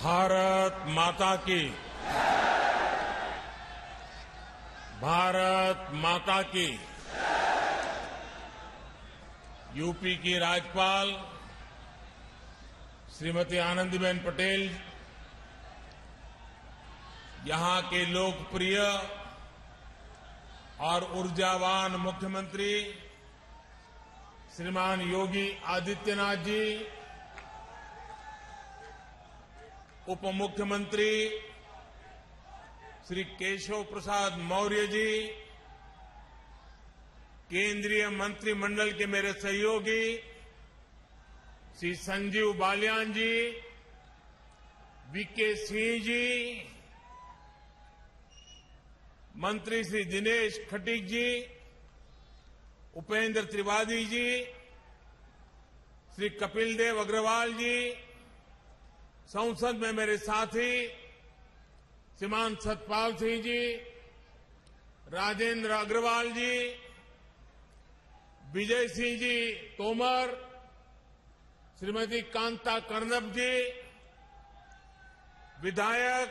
भारत माता की। भारत माता की। यूपी की राज्यपाल श्रीमती आनंदीबेन पटेल, यहां के लोकप्रिय और ऊर्जावान मुख्यमंत्री श्रीमान योगी आदित्यनाथ जी, उप मुख्यमंत्री श्री केशव प्रसाद मौर्य जी, केंद्रीय मंत्रिमंडल के मेरे सहयोगी श्री संजीव बालियान जी, वीके सिंह जी, मंत्री श्री दिनेश खटीक जी, उपेंद्र त्रिवेदी जी, श्री कपिल देव अग्रवाल जी, संसद में मेरे साथी श्रीमान सतपाल सिंह जी, राजेंद्र अग्रवाल जी, विजय सिंह जी तोमर, श्रीमती कांता कर्दम जी, विधायक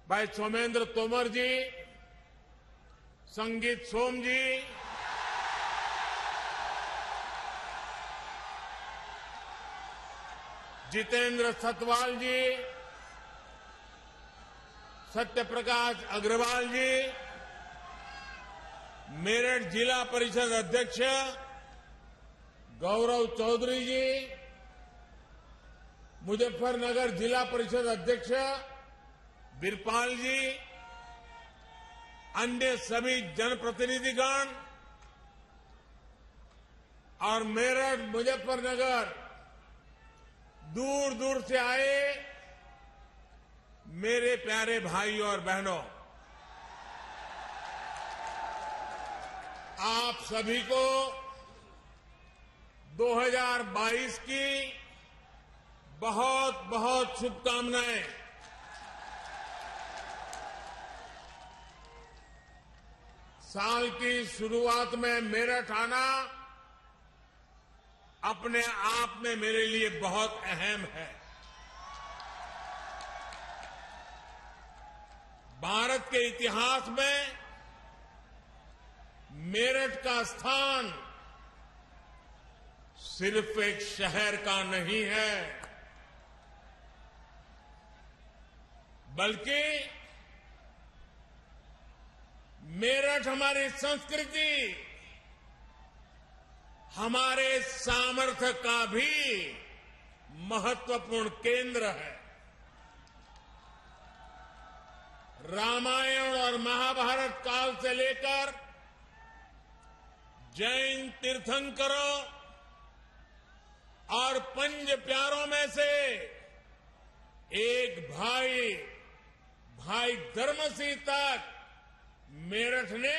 भाई सोमेंद्र तोमर जी, संगीत सोम जी, जितेंद्र सतवाल जी, सत्यप्रकाश अग्रवाल जी, मेरठ जिला परिषद अध्यक्ष गौरव चौधरी जी, मुजफ्फरनगर जिला परिषद अध्यक्ष बिरपाल जी, अन्य सभी जनप्रतिनिधिगण और मेरठ मुजफ्फरनगर दूर दूर से आए मेरे प्यारे भाइयों और बहनों, आप सभी को 2022 की बहुत बहुत शुभकामनाएं। साल की शुरुआत में मेरठ आना अपने आप में मेरे लिए बहुत अहम है। भारत के इतिहास में मेरठ का स्थान सिर्फ एक शहर का नहीं है, बल्कि मेरठ हमारी संस्कृति, हमारे सामर्थ्य का भी महत्वपूर्ण केंद्र है। रामायण और महाभारत काल से लेकर जैन तीर्थंकरों और पंच प्यारों में से एक भाई धर्मसिंह तक मेरठ ने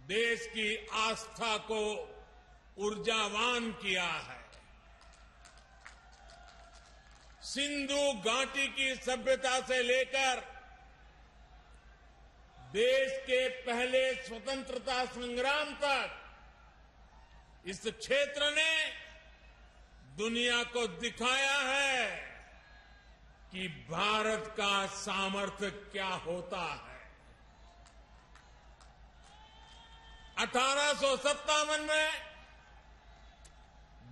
देश की आस्था को ऊर्जावान किया है। सिंधु घाटी की सभ्यता से लेकर देश के पहले स्वतंत्रता संग्राम तक इस क्षेत्र ने दुनिया को दिखाया है कि भारत का सामर्थ्य क्या होता है। 1857 में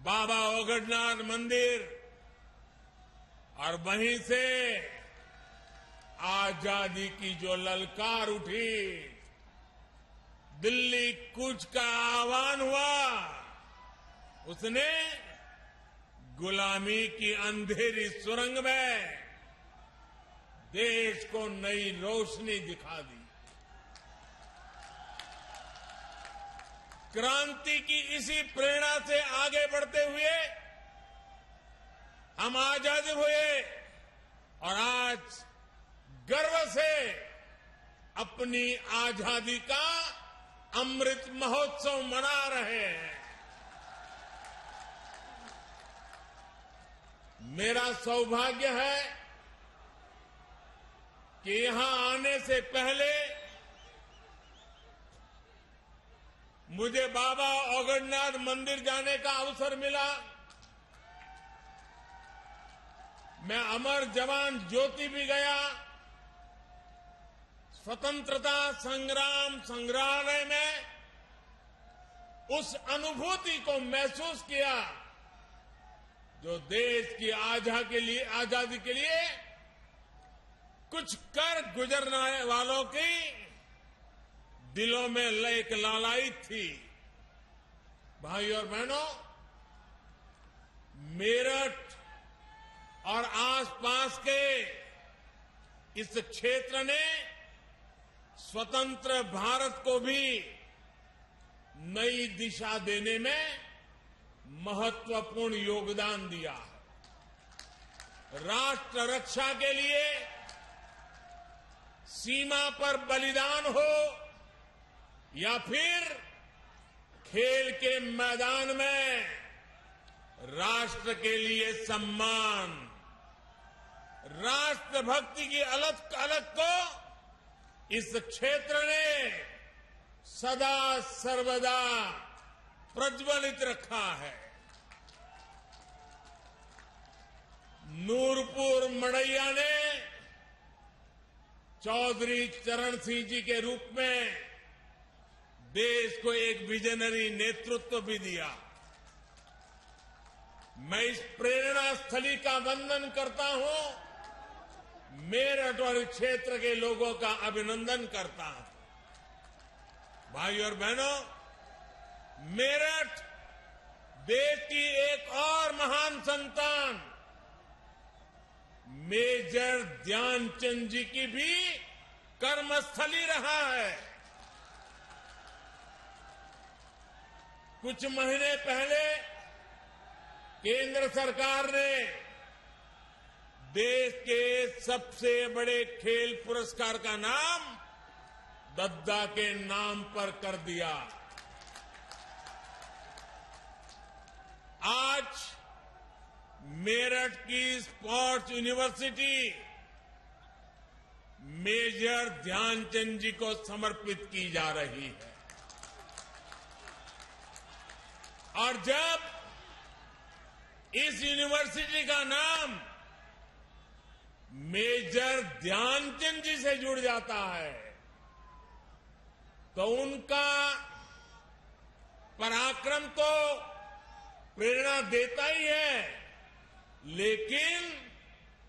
बाबा ओगडनाथ मंदिर और वहीं से आजादी की जो ललकार उठी, दिल्ली कूच का आह्वान हुआ, उसने गुलामी की अंधेरी सुरंग में देश को नई रोशनी दिखा दी। क्रांति की इसी प्रेरणा से आगे बढ़ते हुए हम आजाद हुए और आज गर्व से अपनी आजादी का अमृत महोत्सव मना रहे हैं। मेरा सौभाग्य है कि यहां आने से पहले मुझे बाबा ओगडनाथ मंदिर जाने का अवसर मिला। मैं अमर जवान ज्योति भी गया, स्वतंत्रता संग्राम संग्रहालय में उस अनुभूति को महसूस किया जो देश की आजादी के लिए कुछ कर गुजरने वालों की दिलों में एक लालायित थी। भाई और बहनों, मेरठ और आसपास के इस क्षेत्र ने स्वतंत्र भारत को भी नई दिशा देने में महत्वपूर्ण योगदान दिया। राष्ट्र रक्षा के लिए सीमा पर बलिदान हो या फिर खेल के मैदान में राष्ट्र के लिए सम्मान, राष्ट्रभक्ति की अलख को इस क्षेत्र ने सदा सर्वदा प्रज्वलित रखा है। नूरपुर मड़ैया ने चौधरी चरण सिंह जी के रूप में देश को एक विजनरी नेतृत्व भी दिया। मैं इस प्रेरणा स्थली का वंदन करता हूं, मेरठ और क्षेत्र के लोगों का अभिनंदन करता हूं। भाई और बहनों, मेरठ देश की एक और महान संतान मेजर ध्यानचंद जी की भी कर्मस्थली रहा है। कुछ महीने पहले केंद्र सरकार ने देश के सबसे बड़े खेल पुरस्कार का नाम दद्दा के नाम पर कर दिया। आज मेरठ की स्पोर्ट्स यूनिवर्सिटी मेजर ध्यानचंद जी को समर्पित की जा रही है। और जब इस यूनिवर्सिटी का नाम मेजर ध्यानचंद जी से जुड़ जाता है तो उनका पराक्रम तो प्रेरणा देता ही है, लेकिन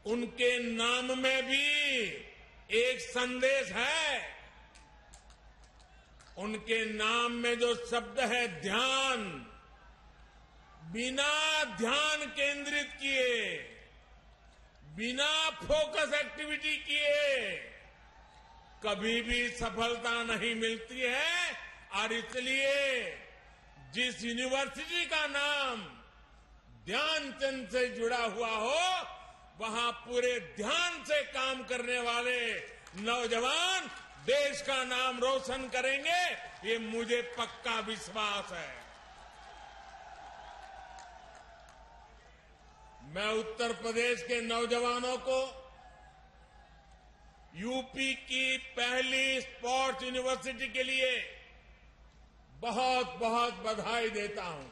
उनके नाम में भी एक संदेश है। उनके नाम में जो शब्द है ध्यान, बिना ध्यान केंद्रित किए, बिना फोकस एक्टिविटी किए कभी भी सफलता नहीं मिलती है। और इसलिए जिस यूनिवर्सिटी का नाम ध्यानचंद से जुड़ा हुआ हो, वहां पूरे ध्यान से काम करने वाले नौजवान देश का नाम रोशन करेंगे, ये मुझे पक्का विश्वास है। मैं उत्तर प्रदेश के नौजवानों को यूपी की पहली स्पोर्ट्स यूनिवर्सिटी के लिए बहुत बहुत बधाई देता हूं।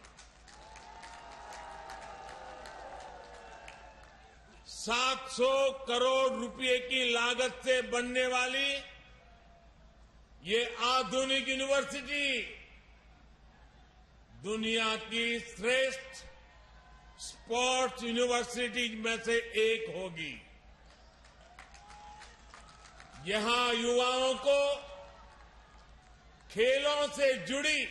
700 करोड़ रुपए की लागत से बनने वाली ये आधुनिक यूनिवर्सिटी दुनिया की श्रेष्ठ स्पोर्ट्स यूनिवर्सिटी में से एक होगी। यहां युवाओं को खेलों से जुड़ी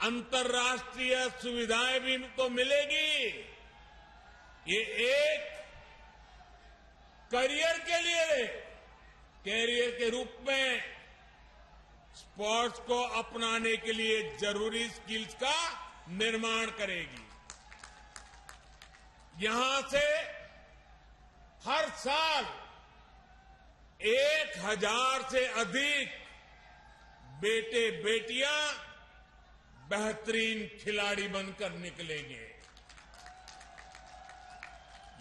अंतर्राष्ट्रीय सुविधाएं भी तो मिलेगी। ये एक करियर के रूप में स्पोर्ट्स को अपनाने के लिए जरूरी स्किल्स का निर्माण करेगी। यहां से हर साल 1000 से अधिक बेटे बेटियां बेहतरीन खिलाड़ी बनकर निकलेंगे।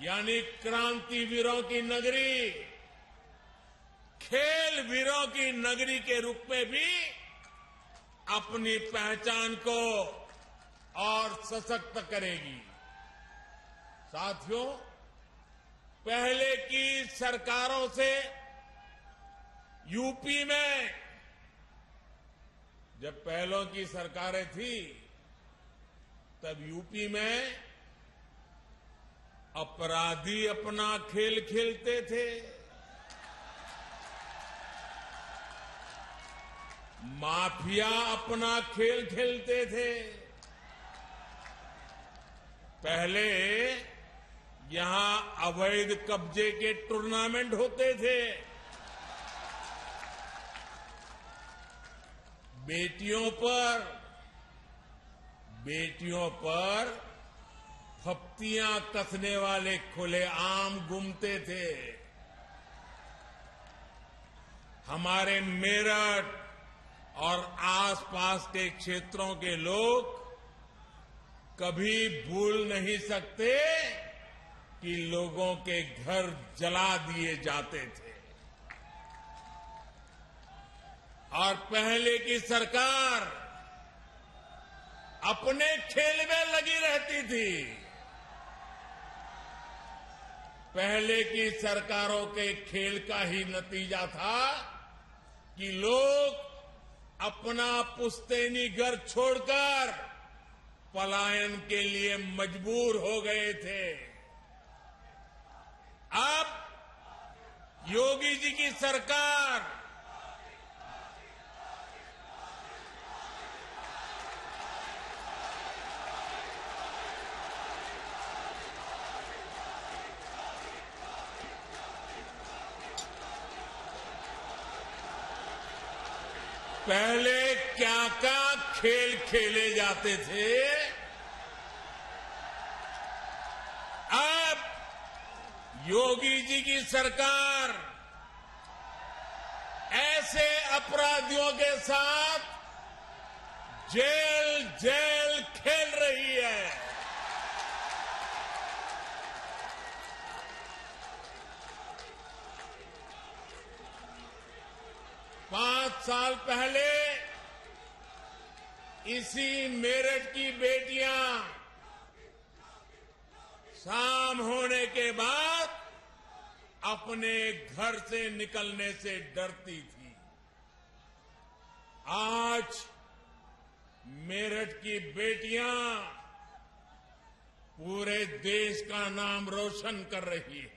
यानी क्रांतिवीरों की नगरी, खेल वीरों की नगरी के रूप में भी अपनी पहचान को और सशक्त करेगी। साथियों, पहले की सरकारों से यूपी में, जब पहलों की सरकारें थी तब यूपी में अपराधी अपना खेल खेलते थे, माफिया अपना खेल खेलते थे। पहले यहां अवैध कब्जे के टूर्नामेंट होते थे, बेटियों पर फप्तियां कसने वाले खुलेआम घूमते थे। हमारे मेरठ और आसपास के क्षेत्रों के लोग कभी भूल नहीं सकते कि लोगों के घर जला दिए जाते थे। और पहले की सरकार अपने खेल में लगी रहती थी। पहले की सरकारों के खेल का ही नतीजा था कि लोग अपना पुश्तैनी घर छोड़कर पलायन के लिए मजबूर हो गए थे। अब योगी जी की सरकार पहले क्या क्या खेल खेले जाते थे, अब योगी जी की सरकार ऐसे अपराधियों के साथ जेल खेल रही है। 5 साल पहले इसी मेरठ की बेटियां शाम होने के बाद अपने घर से निकलने से डरती थी। आज मेरठ की बेटियां पूरे देश का नाम रोशन कर रही है।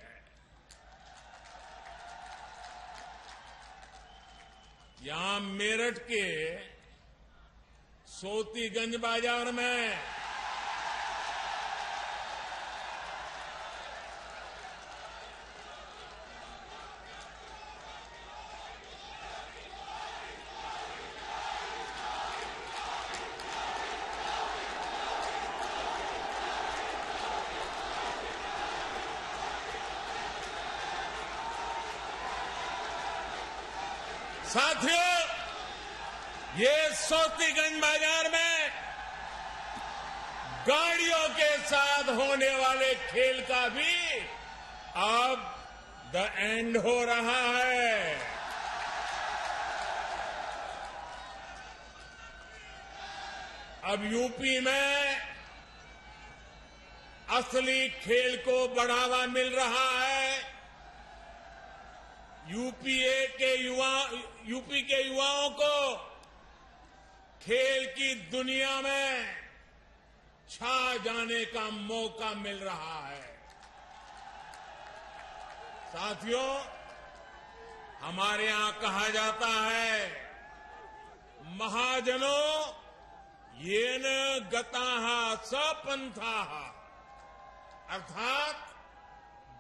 यहां मेरठ के सोतीगंज बाजार में साथियों, ये सोतीगंज बाजार में गाड़ियों के साथ होने वाले खेल का भी अब द एंड हो रहा है। अब यूपी में असली खेल को बढ़ावा मिल रहा है। यूपी के युवाओं को खेल की दुनिया में छा जाने का मौका मिल रहा है। साथियों, हमारे यहां कहा जाता है, महाजनों येन गताः स पंथाः, अर्थात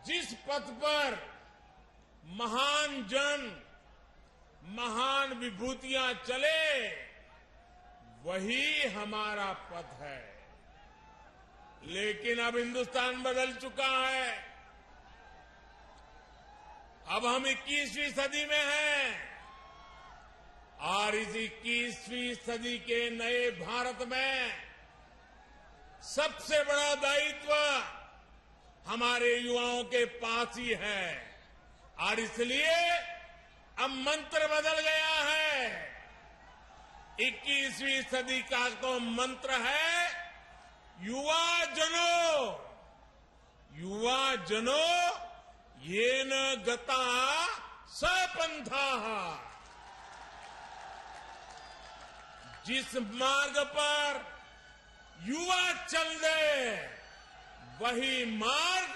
जिस पथ पर महान जन, महान विभूतियां चले, वही हमारा पथ है। लेकिन अब हिंदुस्तान बदल चुका है। अब हम 21वीं सदी में हैं और इस 21वीं सदी के नए भारत में सबसे बड़ा दायित्व हमारे युवाओं के पास ही है। और इसलिए अब मंत्र बदल गया है। 21वीं सदी का तो मंत्र है, युवा जनों येन गता सपंथाः। जिस मार्ग पर युवा चल दे वही मार्ग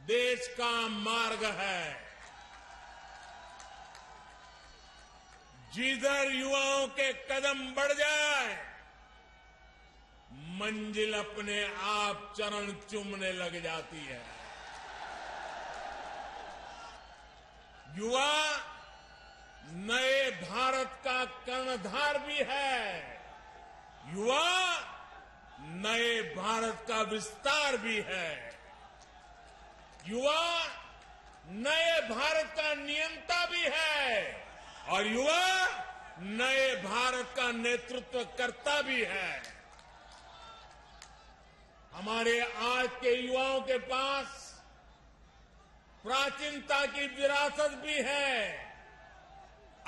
देश का मार्ग है। जिधर युवाओं के कदम बढ़ जाए मंजिल अपने आप चरण चूमने लग जाती है। युवा नए भारत का कर्णधार भी है। युवा नए भारत का विस्तार भी है। युवा नए भारत का नियंता भी है और युवा नए भारत का नेतृत्व करता भी है। हमारे आज के युवाओं के पास प्राचीनता की विरासत भी है,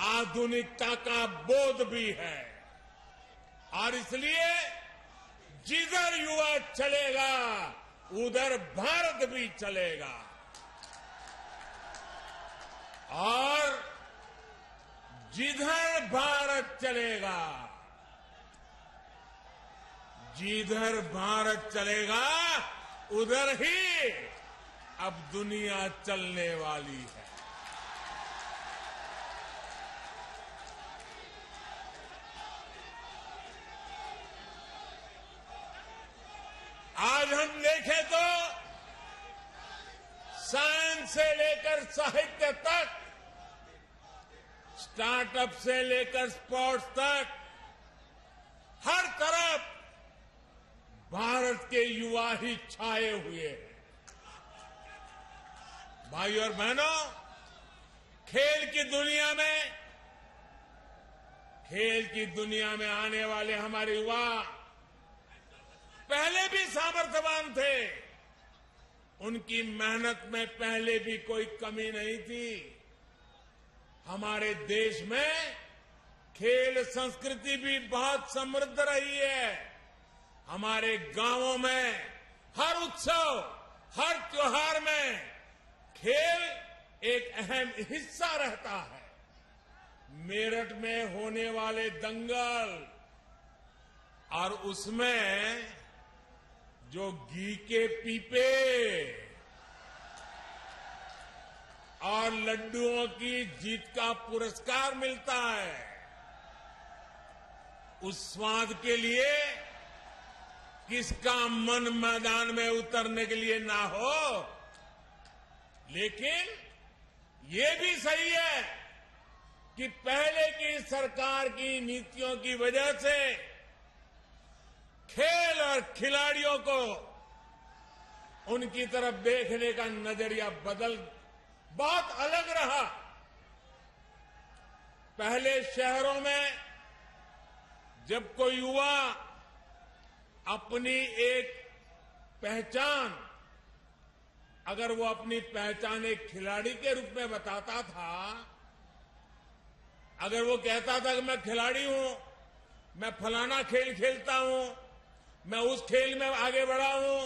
आधुनिकता का बोध भी है और इसलिए जिधर युवा चलेगा उधर भारत भी चलेगा। और जिधर भारत चलेगा, जिधर भारत चलेगा उधर ही अब दुनिया चलने वाली है। आज हम देखें तो साइंस से लेकर साहित्य तक, स्टार्टअप से लेकर स्पोर्ट्स तक, हर तरफ भारत के युवा ही छाए हुए हैं। भाई और बहनों, खेल की दुनिया में आने वाले हमारे युवा पहले भी सामर्थ्यवान थे। उनकी मेहनत में पहले भी कोई कमी नहीं थी। हमारे देश में खेल संस्कृति भी बहुत समृद्ध रही है। हमारे गांवों में हर उत्सव, हर त्योहार में खेल एक अहम हिस्सा रहता है। मेरठ में होने वाले दंगल और उसमें जो घी के पीपे और लड्डुओं की जीत का पुरस्कार मिलता है, उस स्वाद के लिए किसका मन मैदान में उतरने के लिए ना हो। लेकिन ये भी सही है कि पहले की सरकार की नीतियों की वजह से खेल और खिलाड़ियों को उनकी तरफ देखने का नजरिया बहुत अलग रहा। पहले शहरों में जब कोई युवा अपनी एक पहचान, अगर वो अपनी पहचान एक खिलाड़ी के रूप में बताता था, अगर वो कहता था कि मैं खिलाड़ी हूं, मैं फलाना खेल खेलता हूं, मैं उस खेल में आगे बढ़ा हूं,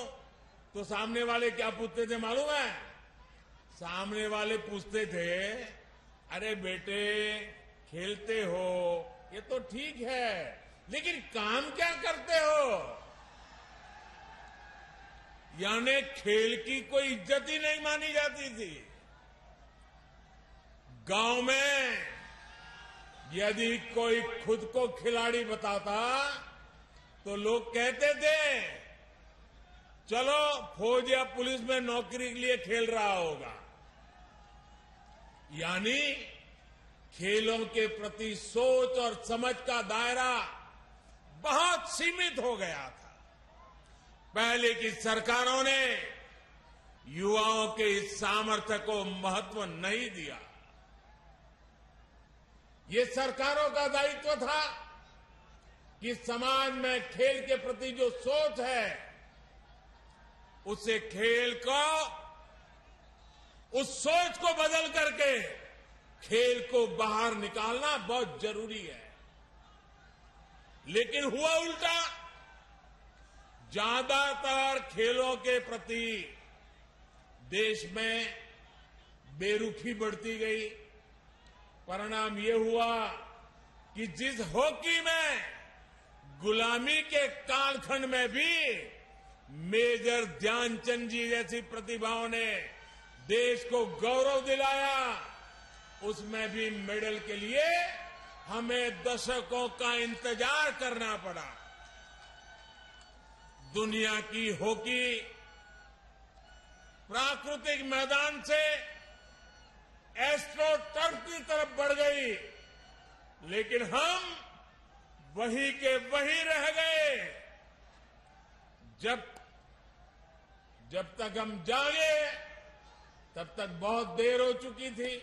तो सामने वाले क्या पूछते थे मालूम है? सामने वाले पूछते थे, अरे बेटे खेलते हो ये तो ठीक है, लेकिन काम क्या करते हो? यानी खेल की कोई इज्जत ही नहीं मानी जाती थी। गांव में यदि कोई खुद को खिलाड़ी बताता तो लोग कहते थे चलो फौज या पुलिस में नौकरी के लिए खेल रहा होगा। यानी खेलों के प्रति सोच और समझ का दायरा बहुत सीमित हो गया था। पहले की सरकारों ने युवाओं के इस सामर्थ्य को महत्व नहीं दिया। ये सरकारों का दायित्व था कि समाज में खेल के प्रति जो सोच है उसे खेल को, उस सोच को बदल करके खेल को बाहर निकालना बहुत जरूरी है। लेकिन हुआ उल्टा, ज्यादातर खेलों के प्रति देश में बेरुखी बढ़ती गई। परिणाम ये हुआ कि जिस हॉकी में गुलामी के कालखंड में भी मेजर ध्यानचंद जी जैसी प्रतिभाओं ने देश को गौरव दिलाया, उसमें भी मेडल के लिए हमें दशकों का इंतजार करना पड़ा। दुनिया की हॉकी प्राकृतिक मैदान से एस्ट्रो टर्फ की तरफ बढ़ गई, लेकिन हम वही के वही रह गए। जब तक हम जागे तब तक बहुत देर हो चुकी थी।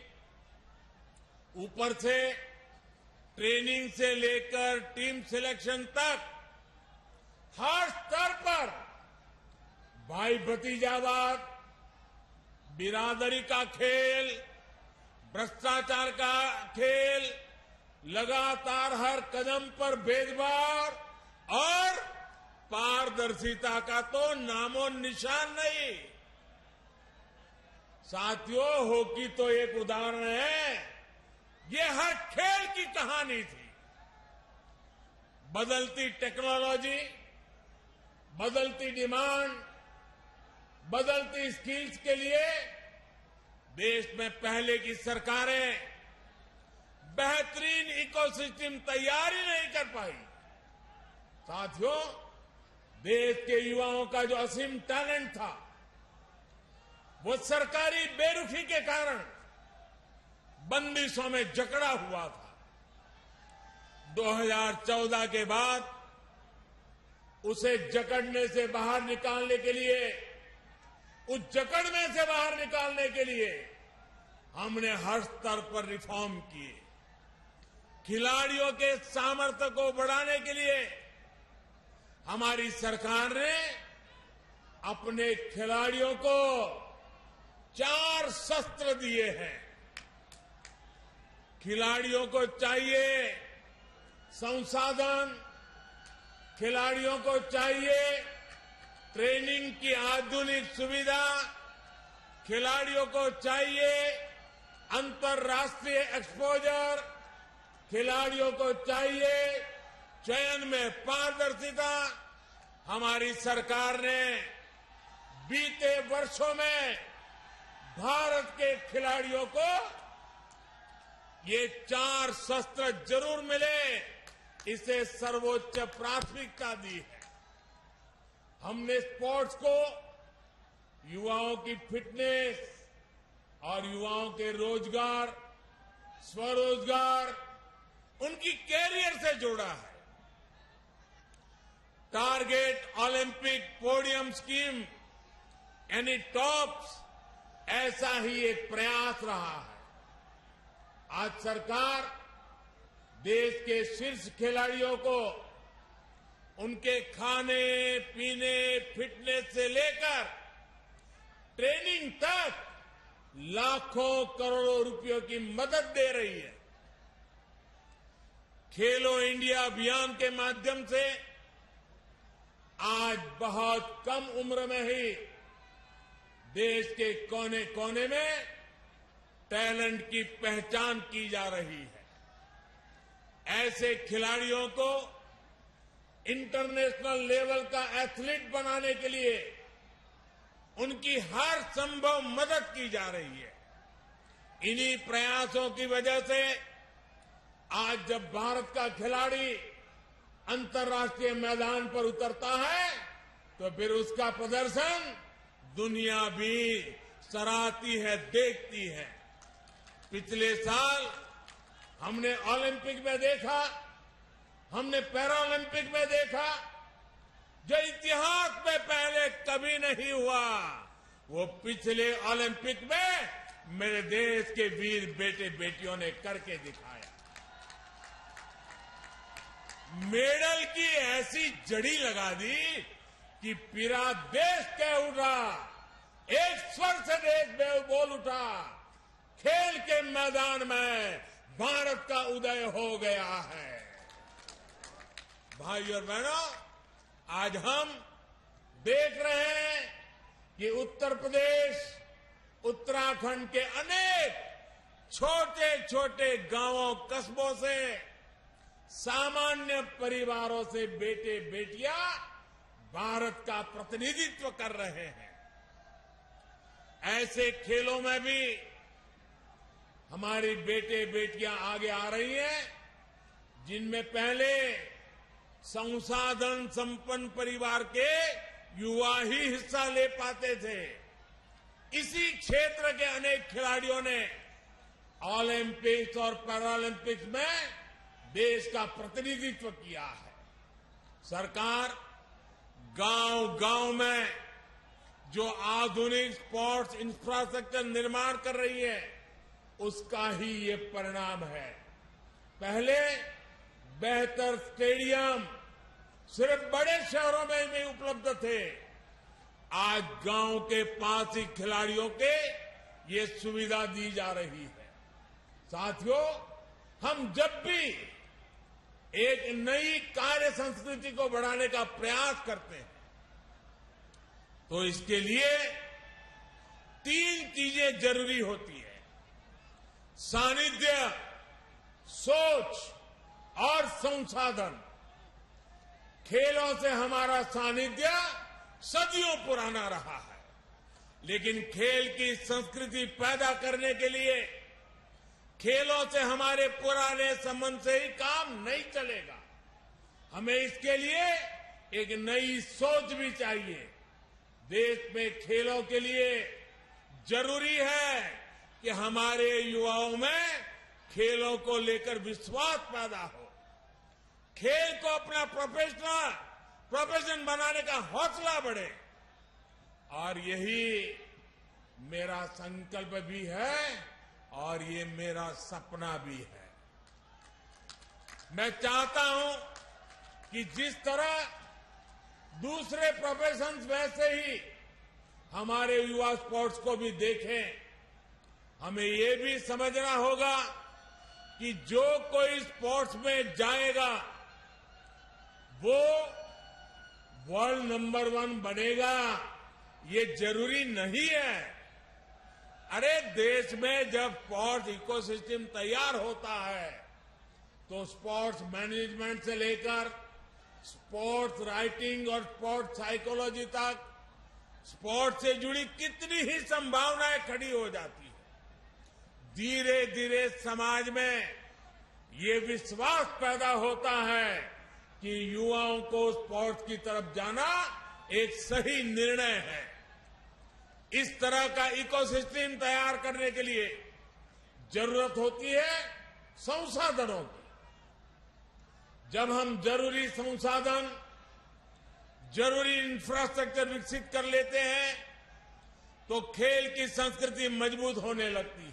ऊपर से ट्रेनिंग से लेकर टीम सिलेक्शन तक हर स्तर पर भाई भतीजावाद, बिरादरी का खेल, भ्रष्टाचार का खेल, लगातार हर कदम पर भेदभाव और पारदर्शिता का तो नामो निशान नहीं। साथियों, हॉकी तो एक उदाहरण है, ये हर खेल की कहानी थी। बदलती टेक्नोलॉजी, बदलती डिमांड, बदलती स्किल्स के लिए देश में पहले की सरकारें बेहतरीन इकोसिस्टम तैयार ही नहीं कर पाई। साथियों, देश के युवाओं का जो असीम टैलेंट था, वो सरकारी बेरुखी के कारण बंदिशों में जकड़ा हुआ था। 2014 के बाद उसे जकड़ने से बाहर निकालने के लिए, उस जकड़ में से बाहर निकालने के लिए हमने हर स्तर पर रिफॉर्म किए। खिलाड़ियों के सामर्थ्य को बढ़ाने के लिए हमारी सरकार ने अपने खिलाड़ियों को 4 शस्त्र दिए हैं। खिलाड़ियों को चाहिए संसाधन, खिलाड़ियों को चाहिए ट्रेनिंग की आधुनिक सुविधा, खिलाड़ियों को चाहिए अंतर्राष्ट्रीय एक्सपोजर, खिलाड़ियों को चाहिए चयन में पारदर्शिता। हमारी सरकार ने बीते वर्षों में भारत के खिलाड़ियों को ये 4 शस्त्र जरूर मिले, इसे सर्वोच्च प्राथमिकता दी है। हमने स्पोर्ट्स को युवाओं की फिटनेस और युवाओं के रोजगार, स्वरोजगार, उनकी कैरियर से जोड़ा है। टारगेट ओलंपिक पोडियम स्कीम यानी टॉप्स, ऐसा ही एक प्रयास रहा है। आज सरकार देश के शीर्ष खिलाड़ियों को उनके खाने पीने, फिटनेस से लेकर ट्रेनिंग तक लाखों करोड़ों रुपयों की मदद दे रही है। खेलो इंडिया अभियान के माध्यम से आज बहुत कम उम्र में ही देश के कोने कोने में टैलेंट की पहचान की जा रही है। ऐसे खिलाड़ियों को इंटरनेशनल लेवल का एथलीट बनाने के लिए उनकी हर संभव मदद की जा रही है। इन्हीं प्रयासों की वजह से आज जब भारत का खिलाड़ी अंतर्राष्ट्रीय मैदान पर उतरता है तो फिर उसका प्रदर्शन दुनिया भी सराहती है, देखती है। पिछले साल हमने ओलंपिक में देखा, हमने पैरा ओलंपिक में देखा, जो इतिहास में पहले कभी नहीं हुआ, वो पिछले ओलंपिक में मेरे देश के वीर बेटे बेटियों ने करके दिखाया। मेडल की ऐसी जड़ी लगा दी कि पूरा देश कह उठा, एक स्वर से देश बोल उठा, खेल के मैदान में भारत का उदय हो गया है। भाइयों और बहनों, आज हम देख रहे हैं कि उत्तर प्रदेश, उत्तराखंड के अनेक छोटे छोटे गांवों कस्बों से, सामान्य परिवारों से बेटे बेटियां भारत का प्रतिनिधित्व कर रहे हैं। ऐसे खेलों में भी हमारी बेटे बेटियां आगे आ रही हैं, जिनमें पहले संसाधन संपन्न परिवार के युवा ही हिस्सा ले पाते थे। इसी क्षेत्र के अनेक खिलाड़ियों ने ओलंपिक्स और पैरालंपिक्स में देश का प्रतिनिधित्व किया है। सरकार गांव-गांव में जो आधुनिक स्पोर्ट्स इंफ्रास्ट्रक्चर निर्माण कर रही है, उसका ही ये परिणाम है। पहले बेहतर स्टेडियम सिर्फ बड़े शहरों में ही उपलब्ध थे। आज गांव के पास ही खिलाड़ियों के ये सुविधा दी जा रही है। साथियों, हम जब भी एक नई कार्य संस्कृति को बढ़ाने का प्रयास करते हैं, तो इसके लिए 3 चीजें जरूरी होती है: सानिध्य, सोच और संसाधन। खेलों से हमारा सानिध्य सदियों पुराना रहा है, लेकिन खेल की संस्कृति पैदा करने के लिए खेलों से हमारे पुराने संबंध से ही काम नहीं चलेगा। हमें इसके लिए एक नई सोच भी चाहिए। देश में खेलों के लिए जरूरी है कि हमारे युवाओं में खेलों को लेकर विश्वास पैदा हो, खेल को अपना प्रोफेशन बनाने का हौसला बढ़े। और यही मेरा संकल्प भी है और ये मेरा सपना भी है। मैं चाहता हूं कि जिस तरह दूसरे प्रोफेशंस वैसे ही हमारे युवा स्पोर्ट्स को भी देखें। हमें ये भी समझना होगा कि जो कोई स्पोर्ट्स में जाएगा वो वर्ल्ड नंबर 1 बनेगा, ये जरूरी नहीं है। अरे देश में जब स्पोर्ट्स इकोसिस्टम तैयार होता है तो स्पोर्ट्स मैनेजमेंट से लेकर स्पोर्ट्स राइटिंग और स्पोर्ट्स साइकोलॉजी तक स्पोर्ट्स से जुड़ी कितनी ही संभावनाएं खड़ी हो जाती है। धीरे धीरे समाज में ये विश्वास पैदा होता है कि युवाओं को स्पोर्ट्स की तरफ जाना एक सही निर्णय है। इस तरह का इकोसिस्टम तैयार करने के लिए जरूरत होती है संसाधनों की। जब हम जरूरी संसाधन, जरूरी इंफ्रास्ट्रक्चर विकसित कर लेते हैं तो खेल की संस्कृति मजबूत होने लगती है।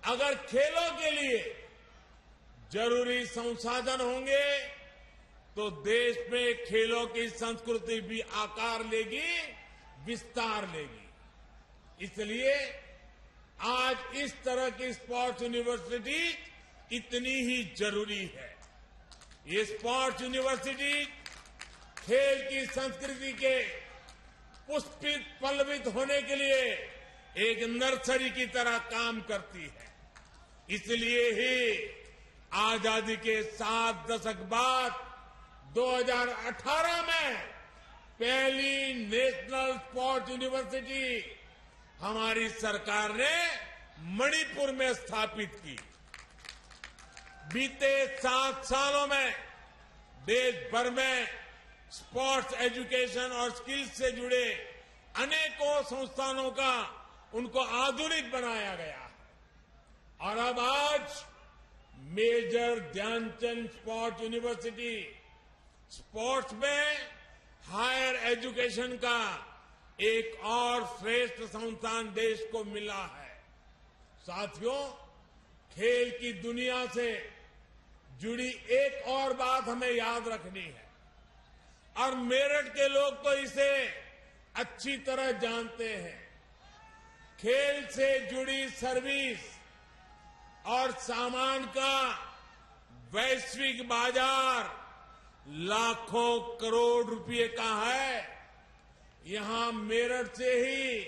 अगर खेलों के लिए जरूरी संसाधन होंगे तो देश में खेलों की संस्कृति भी आकार लेगी, विस्तार लेगी। इसलिए आज इस तरह की स्पोर्ट्स यूनिवर्सिटी इतनी ही जरूरी है। ये स्पोर्ट्स यूनिवर्सिटी खेल की संस्कृति के पुष्पित पल्लवित होने के लिए एक नर्सरी की तरह काम करती है। इसलिए ही आजादी के 7 दशक बाद 2018 में पहली नेशनल स्पोर्ट्स यूनिवर्सिटी हमारी सरकार ने मणिपुर में स्थापित की। बीते 7 सालों में देश भर में स्पोर्ट्स एजुकेशन और स्किल्स से जुड़े अनेकों संस्थानों का उनको आधुनिक बनाया गया और अब आज major Dhyanchand sports university sports में हायर एजुकेशन का एक और श्रेष्ठ संस्थान देश को मिला है। साथियों, खेल की दुनिया से जुड़ी एक और बात हमें याद रखनी है और मेरठ के लोग तो इसे अच्छी तरह जानते हैं। खेल से जुड़ी सर्विस और सामान का वैश्विक बाजार लाखों करोड़ रुपए का है। यहां मेरठ से ही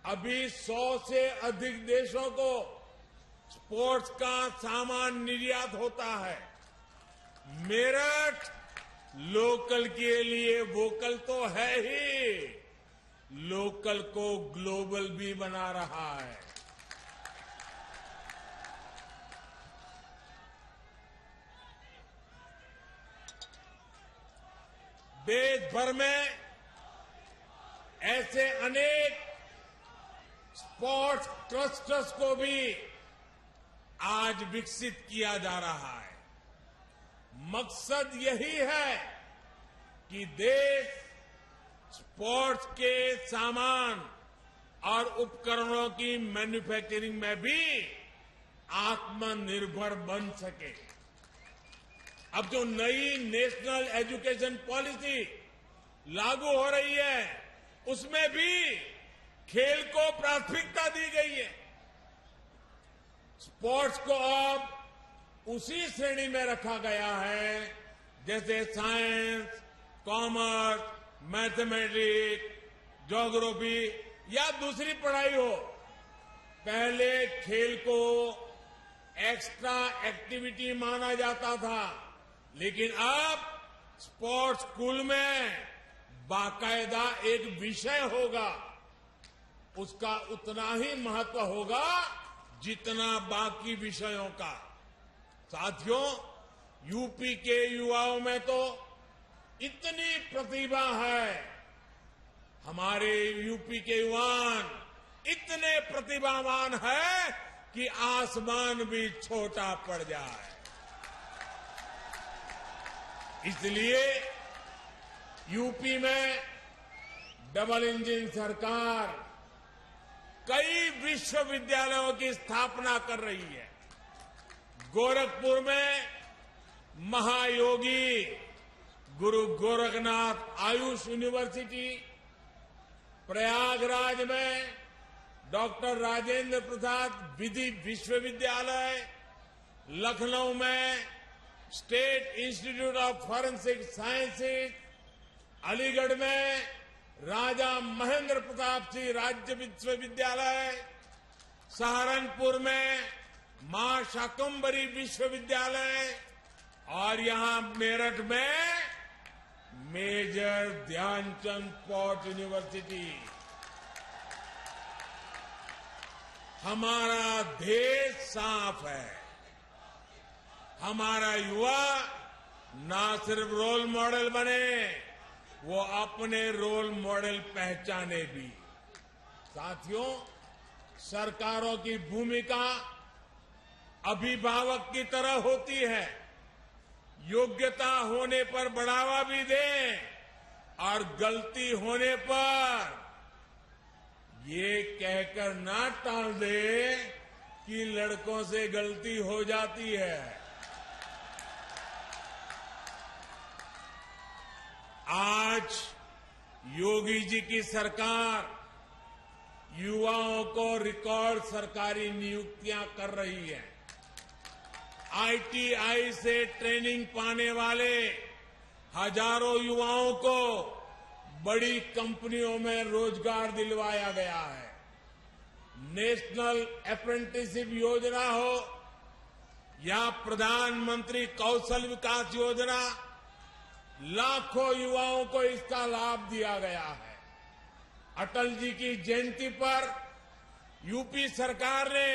अभी 100 से अधिक देशों को स्पोर्ट्स का सामान निर्यात होता है। मेरठ लोकल के लिए वोकल तो है ही, लोकल को ग्लोबल भी बना रहा है। देश भर में ऐसे अनेक स्पोर्ट्स क्लस्टर्स को भी आज विकसित किया जा रहा है। मकसद यही है कि देश स्पोर्ट्स के सामान और उपकरणों की मैन्युफैक्चरिंग में भी आत्मनिर्भर बन सके। अब जो नई नेशनल एजुकेशन पॉलिसी लागू हो रही है, उसमें भी खेल को प्राथमिकता दी गई है। स्पोर्ट्स को अब उसी श्रेणी में रखा गया है जैसे साइंस, कॉमर्स, मैथमेटिक्स, ज्योग्राफी या दूसरी पढ़ाई हो। पहले खेल को एक्स्ट्रा एक्टिविटी माना जाता था, लेकिन अब स्पोर्ट्स स्कूल में बाकायदा एक विषय होगा। उसका उतना ही महत्व होगा जितना बाकी विषयों का। साथियों, यूपी के युवाओं में तो इतनी प्रतिभा है, हमारे यूपी के युवान इतने प्रतिभावान है कि आसमान भी छोटा पड़ जाए। इसलिए यूपी में डबल इंजन सरकार कई विश्वविद्यालयों की स्थापना कर रही है। गोरखपुर में महायोगी गुरु गोरखनाथ आयुष यूनिवर्सिटी, प्रयागराज में डॉक्टर राजेंद्र प्रसाद विधि विश्वविद्यालय, लखनऊ में state institute of forensic sciences, Aligarh में राजा महेंद्र प्रताप सिंह राज्य विश्वविद्यालय, सहारनपुर में मां शाकंभरी विश्वविद्यालय और यहां मेरठ में मेजर ध्यानचंद स्पोर्ट्स यूनिवर्सिटी। हमारा देश साफ है। हमारा युवा ना सिर्फ रोल मॉडल बने, वो अपने रोल मॉडल पहचाने भी। साथियों, सरकारों की भूमिका अभिभावक की तरह होती है। योग्यता होने पर बढ़ावा भी दें और गलती होने पर ये कहकर ना टाल दे कि लड़कों से गलती हो जाती है। आज योगी जी की सरकार युवाओं को रिकॉर्ड सरकारी नियुक्तियां कर रही है। आईटीआई से ट्रेनिंग पाने वाले हजारों युवाओं को बड़ी कंपनियों में रोजगार दिलवाया गया है। नेशनल अप्रेंटिसशिप योजना हो या प्रधानमंत्री कौशल विकास योजना, लाखों युवाओं को इसका लाभ दिया गया है। अटल जी की जयंती पर यूपी सरकार ने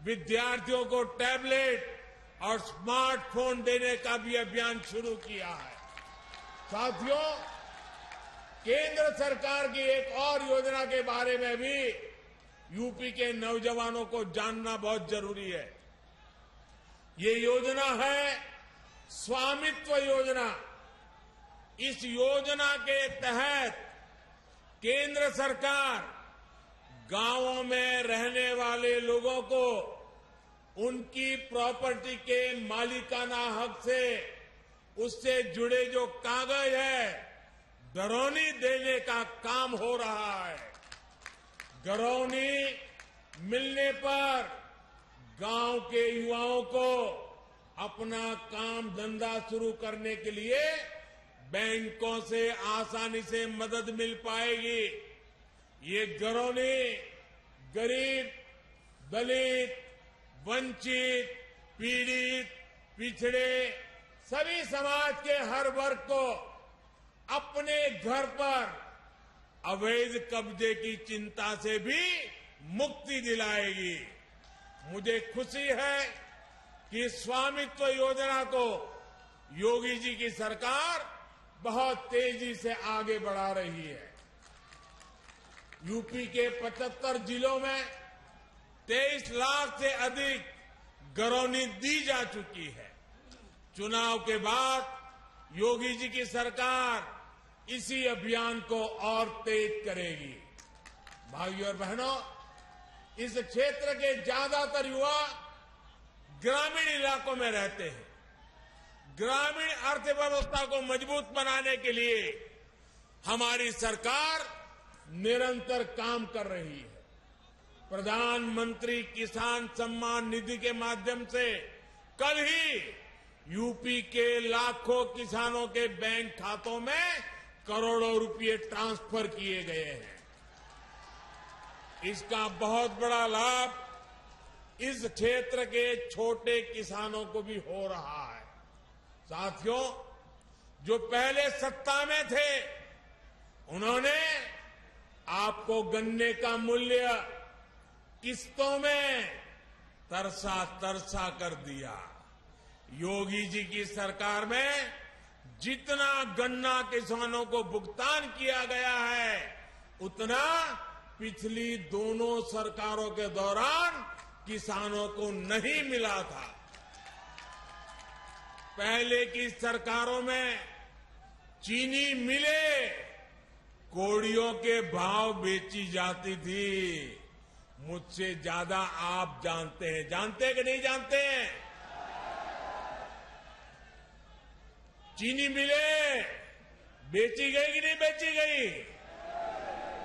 विद्यार्थियों को टैबलेट और स्मार्टफोन देने का भी अभियान शुरू किया है। साथियों, केंद्र सरकार की एक और योजना के बारे में भी यूपी के नौजवानों को जानना बहुत जरूरी है। ये योजना है स्वामित्व योजना। इस योजना के तहत केंद्र सरकार गांवों में रहने वाले लोगों को उनकी प्रॉपर्टी के मालिकाना हक से उससे जुड़े जो कागज है घरौनी देने का काम हो रहा है। घरौनी मिलने पर गांव के युवाओं को अपना काम धंधा शुरू करने के लिए बैंकों से आसानी से मदद मिल पाएगी। ये घरौनी गरीब, दलित, वंचित, पीड़ित, पिछड़े सभी समाज के हर वर्ग को अपने घर पर अवैध कब्जे की चिंता से भी मुक्ति दिलाएगी। मुझे खुशी है कि स्वामित्व योजना को योगी जी की सरकार बहुत तेजी से आगे बढ़ा रही है। यूपी के 75 जिलों में 23 लाख से अधिक घरौनी दी जा चुकी है। चुनाव के बाद योगी जी की सरकार इसी अभियान को और तेज करेगी। भाइयों और बहनों, इस क्षेत्र के ज्यादातर युवा ग्रामीण इलाकों में रहते हैं। ग्रामीण अर्थव्यवस्था को मजबूत बनाने के लिए हमारी सरकार निरंतर काम कर रही है। प्रधानमंत्री किसान सम्मान निधि के माध्यम से कल ही यूपी के लाखों किसानों के बैंक खातों में करोड़ों रुपए ट्रांसफर किए गए हैं। इसका बहुत बड़ा लाभ इस क्षेत्र के छोटे किसानों को भी हो रहा है। साथियों, जो पहले सत्ता में थे उन्होंने आपको गन्ने का मूल्य किस्तों में तरसा तरसा कर दिया। योगी जी की सरकार में जितना गन्ना किसानों को भुगतान किया गया है उतना पिछली दोनों सरकारों के दौरान किसानों को नहीं मिला था। पहले की सरकारों में चीनी मिले कोड़ियों के भाव बेची जाती थी। मुझसे ज्यादा आप जानते हैं, जानते कि नहीं जानते हैं? चीनी मिले बेची गई कि नहीं बेची गई?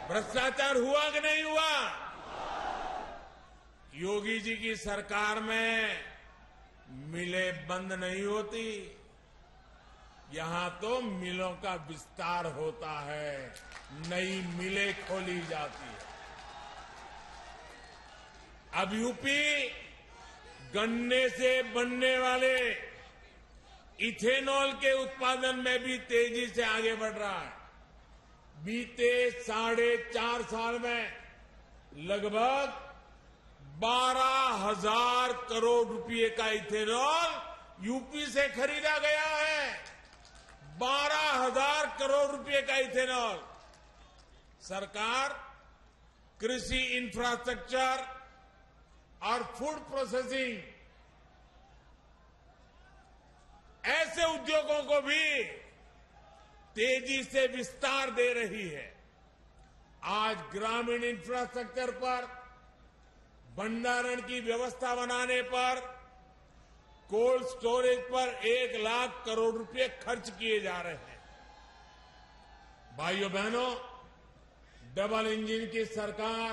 भ्रष्टाचार हुआ कि नहीं हुआ? योगी जी की सरकार में मिलें बंद नहीं होती, यहां तो मिलों का विस्तार होता है, नई मिलें खोली जाती है। अब यूपी गन्ने से बनने वाले इथेनॉल के उत्पादन में भी तेजी से आगे बढ़ रहा है। बीते 4.5 साल में लगभग 12,000 करोड़ रुपए का इथेनॉल यूपी से खरीदा गया है। 12,000 करोड़ रुपए का इथेनॉल। सरकार कृषि इंफ्रास्ट्रक्चर और फूड प्रोसेसिंग ऐसे उद्योगों को भी तेजी से विस्तार दे रही है। आज ग्रामीण इंफ्रास्ट्रक्चर पर, भंडारण की व्यवस्था बनाने पर, कोल्ड स्टोरेज पर 1 लाख करोड़ रुपए खर्च किए जा रहे हैं। भाइयों बहनों, डबल इंजन की सरकार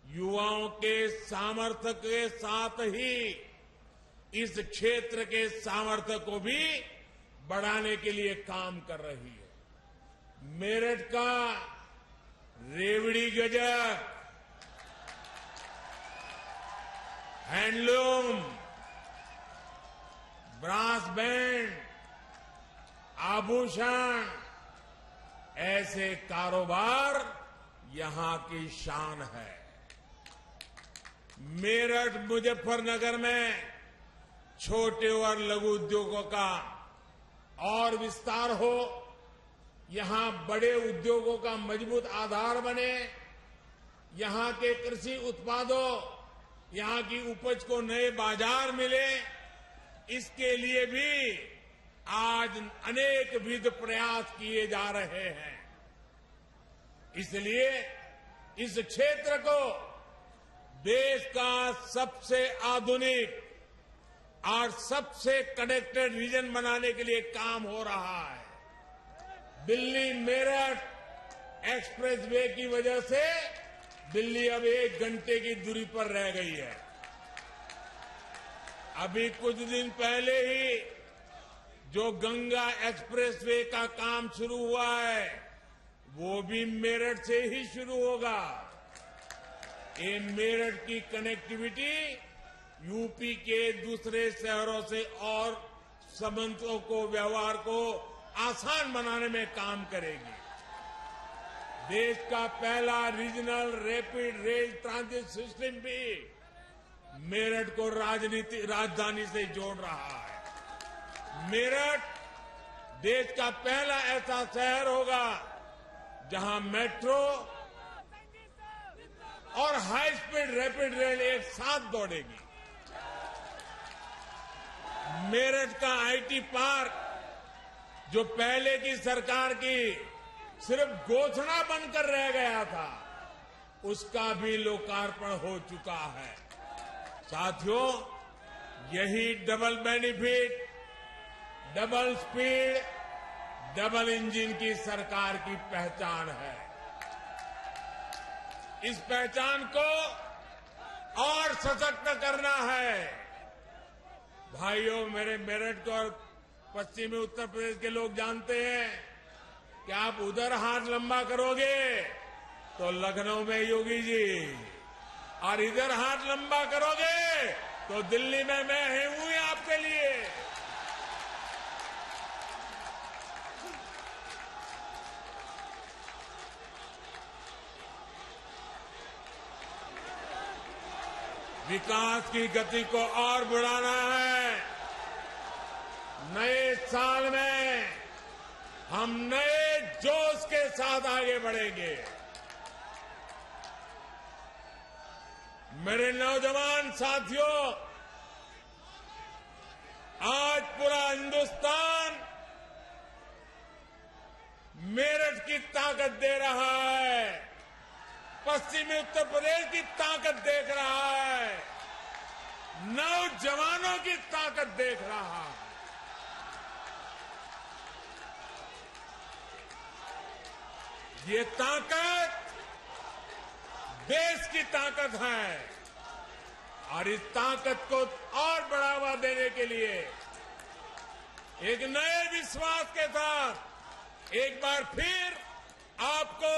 युवाओं के सामर्थ्य के साथ ही इस क्षेत्र के सामर्थ्य को भी बढ़ाने के लिए काम कर रही है। मेरठ का रेवड़ी गजक, हैंडलूम, ब्रास बैंड, आभूषण, ऐसे कारोबार यहां की शान है। मेरठ, मुजफ्फरनगर में छोटे और लघु उद्योगों का और विस्तार हो, यहां बड़े उद्योगों का मजबूत आधार बने, यहां के कृषि उत्पादों, यहां की उपज को नए बाजार मिले, इसके लिए भी आज अनेक विध प्रयास किए जा रहे हैं। इसलिए इस क्षेत्र को देश का सबसे आधुनिक और सबसे कनेक्टेड रीजन बनाने के लिए काम हो रहा है। दिल्ली मेरठ एक्सप्रेस वे की वजह से दिल्ली अब 1 घंटे की दूरी पर रह गई है। अभी कुछ दिन पहले ही जो गंगा एक्सप्रेस वे का काम शुरू हुआ है, वो भी मेरठ से ही शुरू होगा। ये मेरठ की कनेक्टिविटी यूपी के दूसरे शहरों से और संबंधों को, व्यवहार को आसान बनाने में काम करेगी। देश का पहला regional rapid rail transit system भी मेरठ को राजधानी से जोड़ रहा है। मेरठ देश का पहला ऐसा शहर होगा जहां मेट्रो और हाई स्पीड रैपिड रेल एक साथ दौड़ेगी। मेरठ का आईटी पार्क, जो पहले की सरकार की सिर्फ घोषणा बनकर रह गया था, उसका भी लोकार्पण हो चुका है। साथियों, यही double benefit, double speed, double engine की सरकार की पहचान है। इस पहचान को और सशक्त करना है। भाइयों, मेरे मेरठ को और पश्चिमी उत्तर प्रदेश के लोग जानते हैं कि आप उधर हाथ लंबा करोगे तो लखनऊ में योगी जी, और इधर हाथ लंबा करोगे तो दिल्ली में मैं हूं आपके लिए। विकास की गति को और बढ़ाना है। नए साल में हम नए जोश के साथ आगे बढ़ेंगे। मेरे नौजवान साथियों, आज पूरा हिंदुस्तान मेरठ की ताकत दे रहा है, पश्चिमी उत्तर प्रदेश की ताकत देख रहा है, नौजवानों की ताकत देख रहा है। ये ताकत देश की ताकत है, और इस ताकत को और बढ़ावा देने के लिए एक नए विश्वास के साथ एक बार फिर आपको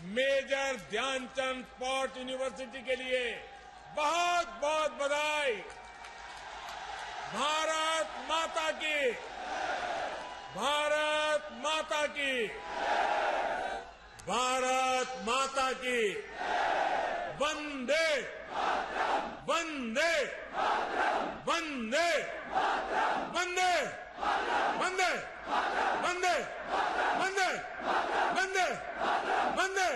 मेजर ध्यानचंद स्पोर्ट्स यूनिवर्सिटी के लिए बहुत बहुत बधाई। भारत माता की, भारत माता की, भारत माता की। वंदे वंदे वंदे वंदे वंदे वंदे वंदे वंदे वंदे